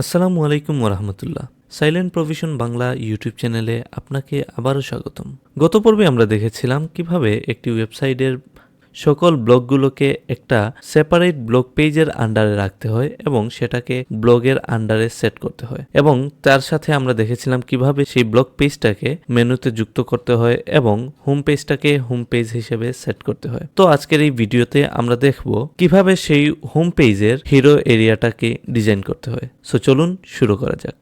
আসসালামু আলাইকুম ওরহামতুল্লাহ। Silent provision Bangla YouTube চ্যানেলে আপনাকে আবারও স্বাগতম। গত পর্বে আমরা দেখেছিলাম কিভাবে একটি ওয়েবসাইটের সকল ব্লগগুলোকে একটা সেপারেট ব্লগ পেজের আন্ডারে রাখতে হয় এবং সেটাকে ব্লগের আন্ডারে সেট করতে হয়, এবং তার সাথে আমরা দেখেছিলাম কিভাবে সেই ব্লগ পেজটাকে মেনুতে যুক্ত করতে হয় এবং হোম পেজটাকে হোম পেজ হিসেবে সেট করতে হয়। তো আজকের এই ভিডিওতে আমরা দেখব কিভাবে সেই হোম পেজের হিরো এরিয়াটাকে ডিজাইন করতে হয়। সো চলুন শুরু করা যাক।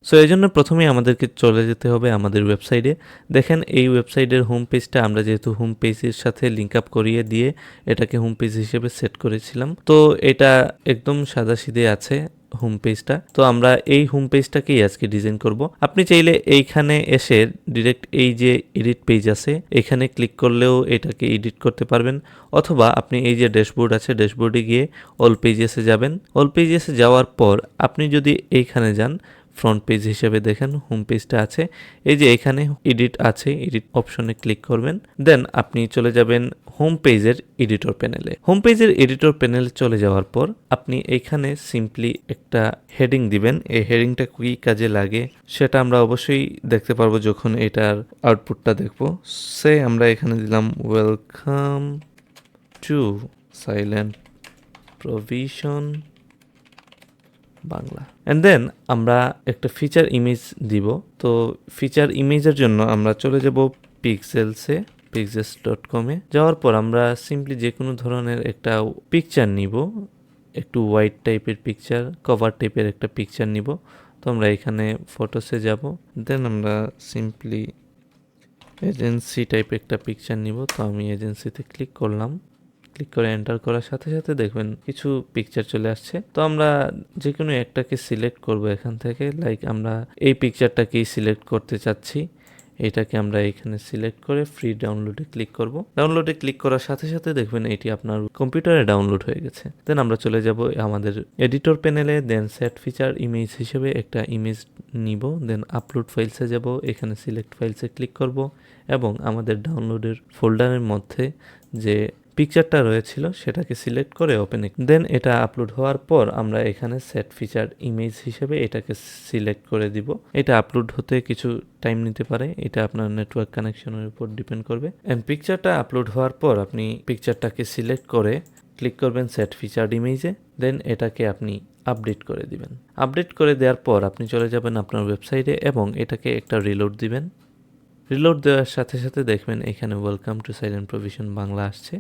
সো এই জন্য প্রথমেই আমাদেরকে চলে যেতে হবে আমাদের ওয়েবসাইটে। দেখেন এই ওয়েবসাইটের হোম পেজটা আমরা যেহেতু হোম পেজের সাথে লিঙ্ক আপ করিয়ে দিয়ে এটাকে হোম পেজ হিসেবে সেট করেছিলাম, তো এটা একদম সাদাসিধে আছে হোম পেজটা। তো আমরা এই হোম পেজটাকেই আজকে ডিজাইন করব। আপনি চাইলে এইখানে এসে ডিরেক্ট এই যে এডিট পেজ আছে এখানে ক্লিক করলেও এটাকে এডিট করতে পারবেন, অথবা আপনি এই যে ড্যাশবোর্ড আছে ড্যাশবোর্ডে গিয়ে অল পেজেসে যাবেন। অল পেজেসে যাওয়ার পর আপনি যদি এইখানে যান ফ্রন্ট পেজ হিসেবে দেখেন হোম পেজটা আছে, এই যে এখানে এডিট আছে, এডিট অপশনে ক্লিক করবেন। দেন আপনি চলে যাবেন হোম পেজের এডিটর প্যানেলে। হোম পেজের এডিটর প্যানেলে চলে যাওয়ার পর আপনি এইখানে সিম্পলি একটা হেডিং দিবেন। এই হেডিংটা কি কাজে লাগে সেটা আমরা অবশ্যই দেখতে পারবো যখন এটার আউটপুটটা দেখবো। সে আমরা এখানে দিলাম welcome to silent provision Bangla, and then আমরা একটা ফিচার ইমেজ দিব। তো ফিচার ইমেজের জন্য আমরা চলে যাব পিক্সেলসে, pixels.com-এ যাওয়ার পর আমরা সিম্পলি যে কোনো ধরনের একটা পিকচার নিব, একটু হোয়াইট টাইপের পিকচার, কভার টাইপের একটা পিকচার নিব। তো আমরা এখানে ফটোসে যাব, দেন আমরা সিম্পলি এজেন্সি টাইপের একটা পিকচার নিব। তো আমি এজেন্সিতে ক্লিক করলাম, ক্লিক করে এন্টার করার সাথে সাথে দেখবেন কিছু পিকচার চলে আসছে। তো আমরা যে কোনো একটাকে সিলেক্ট করব এখান থেকে, লাইক আমরা এই পিকচারটাকেই সিলেক্ট করতে চাচ্ছি। এটাকে আমরা এখানে সিলেক্ট করে ফ্রি ডাউনলোডে ক্লিক করব। ডাউনলোডে ক্লিক করার সাথে সাথে দেখবেন এটি আপনার কম্পিউটারে ডাউনলোড হয়ে গেছে। দেন আমরা চলে যাব আমাদের এডিটর প্যানেলে, দেন সেট ফিচার ইমেজ হিসেবে একটা ইমেজ নিব। দেন আপলোড ফাইলসে যাব, এখানে সিলেক্ট ফাইলসে ক্লিক করব এবং আমাদের ডাউনলোডের ফোল্ডারের মধ্যে যে পিকচারটা রয়েছিল সেটাকে সিলেক্ট করে ওপেন। দেন এটা আপলোড হওয়ার পর আমরা এখানে সেট ফিচার ইমেজ হিসেবে এটাকে সিলেক্ট করে দিব। এটা আপলোড হতে কিছু টাইম নিতে পারে, এটা আপনার নেটওয়ার্ক কানেকশনের উপর ডিপেন্ড করবে। এন্ড পিকচারটা আপলোড হওয়ার পর আপনি পিকচারটাকে সিলেক্ট করে ক্লিক করবেন সেট ফিচার ইমেজে, দেন এটাকে আপনি আপডেট করে দিবেন। আপডেট করে দেওয়ার পর আপনি চলে যাবেন আপনার ওয়েবসাইটে এবং এটাকে একটা রিলোড দিবেন। রিলোড দেওয়ার সাথে সাথে দেখবেন এখানে welcome to silent provision Bangla আসছে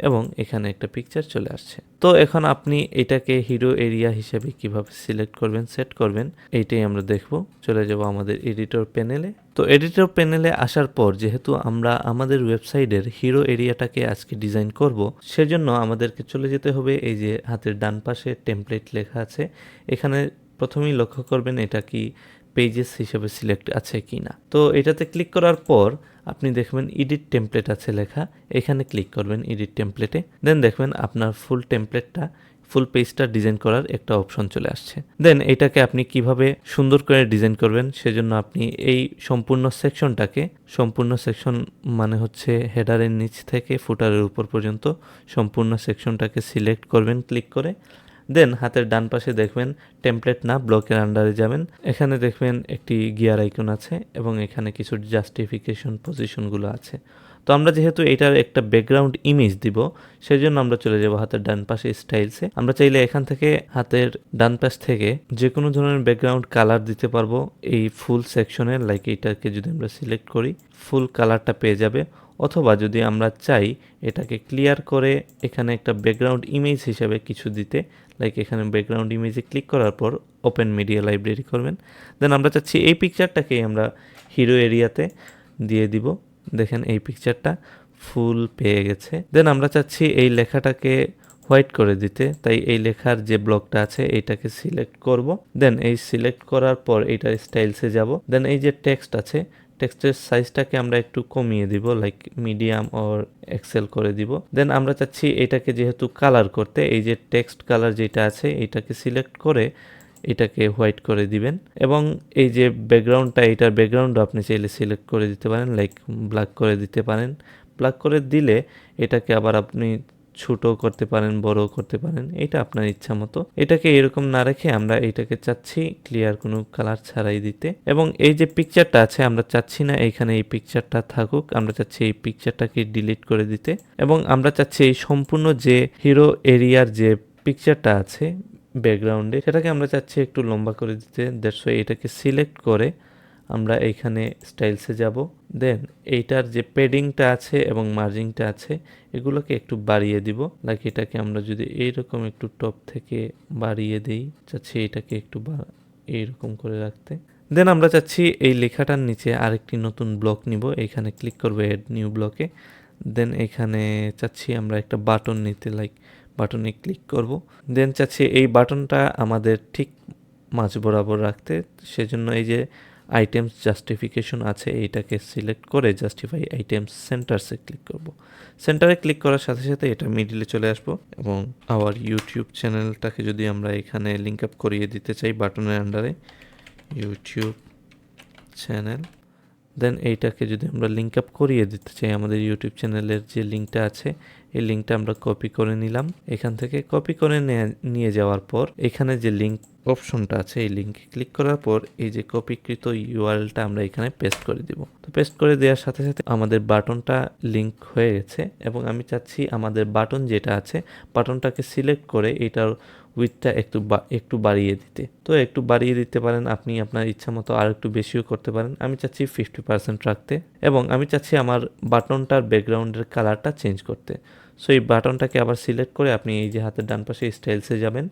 এবং এখানে একটা পিকচার চলে আসছে। তো এখন আপনি এটাকে হিরো এরিয়া হিসেবে কিভাবে সিলেক্ট করবেন, সেট করবেন, এইটাই আমরা দেখব। চলে যাব আমাদের এডিটর প্যানেলে। তো এডিটর প্যানেলে আসার পর যেহেতু আমরা আমাদের ওয়েবসাইটের হিরো এরিয়াটাকে আজকে ডিজাইন করব, সেজন্য আমাদেরকে চলে যেতে হবে এই যে হাতের ডান পাশে টেমপ্লেট লেখা আছে, এখানে প্রথমেই লক্ষ্য করবেন এটা কি পেজেস হিসেবে সিলেক্ট আছে কি না। তো এটাতে ক্লিক করার পর আপনি দেখবেন এডিট টেমপ্লেট আছে লেখা, এখানে ক্লিক করবেন এডিট টেমপ্লেটে। দেন দেখবেন আপনার ফুল টেমপ্লেটটা, ফুল পেজটা ডিজাইন করার একটা অপশন চলে আসছে। দেন এটাকে আপনি কিভাবে সুন্দর করে ডিজাইন করবেন সেজন্য আপনি এই সম্পূর্ণ সেকশন মানে হচ্ছে হেডারের নিচ থেকে ফুটারের উপর পর্যন্ত সম্পূর্ণ সেকশনটাকে সিলেক্ট করবেন ক্লিক করে। দেন হাতের ডান পাশে দেখবেন টেমপ্লেট না ব্লকের আন্ডারে যাবেন, এখানে দেখবেন একটি গিয়ার আইকন আছে এবং এখানে কিছু জাস্টিফিকেশন পজিশনগুলো আছে। তো আমরা যেহেতু এটার একটা ব্যাকগ্রাউন্ড ইমেজ দিব সেজন্য আমরা চলে যাব হাতের ডান পাশে স্টাইলসে। আমরা চাইলে এখান থেকে হাতের ডান পাশ থেকে যে কোনো ধরনের ব্যাকগ্রাউন্ড কালার দিতে পারবো এই ফুল সেকশনে, লাইক এইটাকে যদি আমরা সিলেক্ট করি ফুল কালারটা পেয়ে যাবে, অথবা যদি আমরা চাই এটাকে ক্লিয়ার করে এখানে একটা ব্যাকগ্রাউন্ড ইমেজ হিসেবে কিছু দিতে, লাইক এখানে ব্যাকগ্রাউন্ড ইমেজে ক্লিক করার পর ওপেন মিডিয়া লাইব্রেরি করবেন। দেন আমরা চাচ্ছি এই পিকচারটাকেই আমরা হিরো এরিয়াতে দিয়ে দিব। দেখেন এই পিকচারটা ফুল পেয়ে গেছে। দেন আমরা চাচ্ছি এই লেখাটাকে হোয়াইট করে দিতে, তাই এই লেখার যে ব্লকটা আছে এইটাকে সিলেক্ট করব। দেন এই সিলেক্ট করার পর এইটার স্টাইলসে যাব। দেন এই যে টেক্সট আছে টেক্সটের সাইজটাকে আমরা একটু কমিয়ে দিব, লাইক মিডিয়াম অর এক্সেল করে দিব। দেন আমরা চাচ্ছি এটাকে যেহেতু কালার করতে, এই যে টেক্সট কালার যেটা আছে এটাকে সিলেক্ট করে এটাকে হোয়াইট করে দিবেন এবং এই যে ব্যাকগ্রাউন্ডটা এটার ব্যাকগ্রাউন্ডও আপনি চাইলে সিলেক্ট করে দিতে পারেন, লাইক ব্ল্যাক করে দিতে পারেন। ব্ল্যাক করে দিলে এটাকে আবার আপনি ছোট করতে পারেন, বড় করতে পারেন, এটা আপনার ইচ্ছা মতো। এটাকে এরকম না রেখে আমরা এটাকে চাচ্ছি ক্লিয়ার কোনো কালার ছাড়াই দিতে। এবং এই যে পিকচারটা আছে আমরা চাচ্ছি না এখানে এই পিকচারটা থাকুক, আমরা চাচ্ছি এই পিকচারটাকে ডিলিট করে দিতে। এবং আমরা চাচ্ছি এই সম্পূর্ণ যে হিরো এরিয়ার যে পিকচারটা আছে ব্যাকগ্রাউন্ডে, সেটাকে আমরা চাচ্ছি একটু লম্বা করে দিতে। দ্যাটস ওয়াই এটাকে সিলেক্ট করে আমরা এইখানে স্টাইলসে যাব। দেন এইটার যে পেডিংটা আছে এবং মার্জিংটা আছে এগুলোকে একটু বাড়িয়ে দিব। লাইক এটাকে আমরা যদি এইরকম একটু টপ থেকে বাড়িয়ে দিই, চাচ্ছি এটাকে একটু এইরকম করে রাখতে। দেন আমরা চাচ্ছি এই লেখাটার নিচে আরেকটি নতুন ব্লক নিব, এইখানে ক্লিক করবো এড নিউ ব্লকে। দেন এখানে চাচ্ছি আমরা একটা বাটন নিতে, লাইক বাটনে ক্লিক করব। দেন চাচ্ছি এই বাটনটা আমাদের ঠিক মাঝ বরাবর রাখতে, সেজন্য এই যে আইটেমস জাস্টিফিকেশন আছে এইটাকে সিলেক্ট করে জাস্টিফাই আইটেমস সেন্টারসে ক্লিক করব। সেন্টারে ক্লিক করার সাথে সাথে এটা মিডিলে চলে আসবো। এবং আওয়ার ইউটিউব চ্যানেলটাকে যদি আমরা এখানে লিঙ্ক আপ করিয়ে দিতে চাই বাটনের আন্ডারে ইউটিউব চ্যানেল, দেন এইটাকে যদি আমরা লিঙ্ক আপ করিয়ে দিতে চাই আমাদের ইউটিউব চ্যানেলের যে লিঙ্কটা আছে এই লিঙ্কটা আমরা কপি করে নিলাম। এখান থেকে কপি করে নিয়ে যাওয়ার পর এখানে যে লিঙ্ক অপশনটা আছে এই লিঙ্কে ক্লিক করার পর এই যে কপিকৃত ইউআরএলটা আমরা এখানে পেস্ট করে দিব। তো পেস্ট করে দেওয়ার সাথে সাথে আমাদের বাটনটা লিঙ্ক হয়ে গেছে। এবং আমি চাচ্ছি আমাদের বাটন যেটা আছে বাটনটাকে সিলেক্ট করে এটার উইথটা একটু বাড়িয়ে দিতে। তো একটু বাড়িয়ে দিতে পারেন আপনি আপনার ইচ্ছা মতো, আর একটু বেশিও করতে পারেন। আমি চাচ্ছি 50% রাখতে এবং আমি চাচ্ছি আমার বাটনটার ব্যাকগ্রাউন্ডের কালারটা চেঞ্জ করতে। সো এই বাটনটাকে আবার সিলেক্ট করে আপনি এই যে হাতের ডান পাশে স্টাইলসে যাবেন।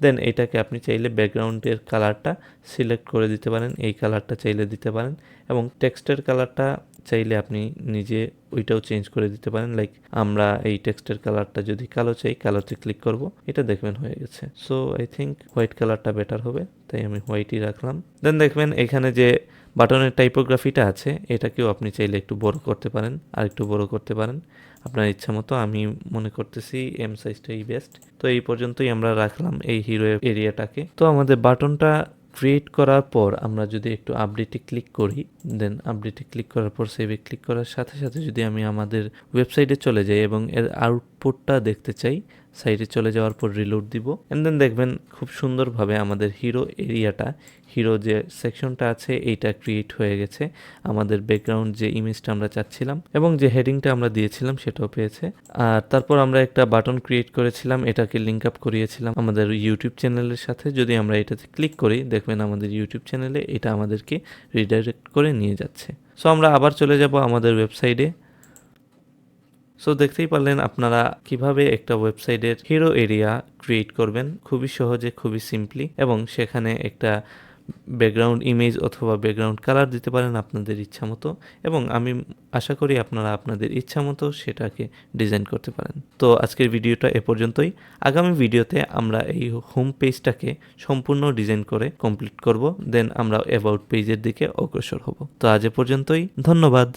দেন এটাকে আপনি চাইলে ব্যাকগ্রাউন্ডের কালারটা সিলেক্ট করে দিতে পারেন, এই কালারটা চাইলে দিতে পারেন। এবং টেক্সটের কালারটা চাইলে আপনি নিজে ওইটাও চেঞ্জ করে দিতে পারেন। লাইক আমরা এই টেক্সটের কালারটা যদি কালো চাই কালোতে ক্লিক করব, এটা দেখবেন হয়ে গেছে। সো আই থিঙ্ক হোয়াইট কালারটা বেটার হবে, তাই আমি হোয়াইটই রাখলাম। দেন দেখবেন এখানে যে বাটনের টাইপোগ্রাফিটা আছে এটাকেও আপনি চাইলে একটু বড় করতে পারেন, আর একটু বড় করতে পারেন আপনার ইচ্ছা মতো। আমি মনে করতেছি এম সাইজটাই বেস্ট। তো এই পর্যন্তই আমরা রাখলাম এই হিরো এরিয়াটাকে। তো আমাদের বাটনটা ক্রিয়েট করার পর আমরা যদি একটু আপডেটে ক্লিক করি, দেন আপডেটে ক্লিক করার পর সেভে ক্লিক করার সাথে সাথে যদি আমি আমাদের ওয়েবসাইটে চলে যাই এবং এর আউটপুটটা দেখতে চাই, সাইটে চলে যাওয়ার পর রিলোড দিব। এন্ড দেন দেখবেন খুব সুন্দরভাবে আমাদের হিরো এরিয়াটা, হিরো যে সেকশনটা আছে এইটা ক্রিয়েট হয়ে গেছে। আমাদের ব্যাকগ্রাউন্ড যে ইমেজটা আমরা চাচ্ছিলাম এবং যে হেডিংটা আমরা দিয়েছিলাম সেটাও পেয়েছে। আর তারপর আমরা একটা বাটন ক্রিয়েট করেছিলাম, এটাকে লিঙ্ক আপ করিয়েছিলাম আমাদের ইউটিউব চ্যানেলের সাথে। যদি আমরা এটাতে ক্লিক করি দেখবেন আমাদের ইউটিউব চ্যানেলে এটা আমাদেরকে রিডাইরেক্ট করে নিয়ে যাচ্ছে। সো আমরা আবার চলে যাব আমাদের ওয়েবসাইটে। সো দেখতেই পারলেন আপনারা কিভাবে একটা ওয়েবসাইটের হিরো এরিয়া ক্রিয়েট করবেন খুবই সহজে, খুবই সিম্পলি। এবং সেখানে একটা ব্যাকগ্রাউন্ড ইমেজ অথবা ব্যাকগ্রাউন্ড কালার দিতে পারেন আপনাদের ইচ্ছা মতো। এবং আমি আশা করি আপনারা আপনাদের ইচ্ছা মতো সেটাকে ডিজাইন করতে পারেন। তো আজকের ভিডিওটা এ পর্যন্তই। আগামী ভিডিওতে আমরা এই হোম পেজটাকে সম্পূর্ণ ডিজাইন করে কমপ্লিট করব। দেন আমরা অ্যাবাউট পেজের দিকে অগ্রসর হব। তো আজ এ পর্যন্তই, ধন্যবাদ।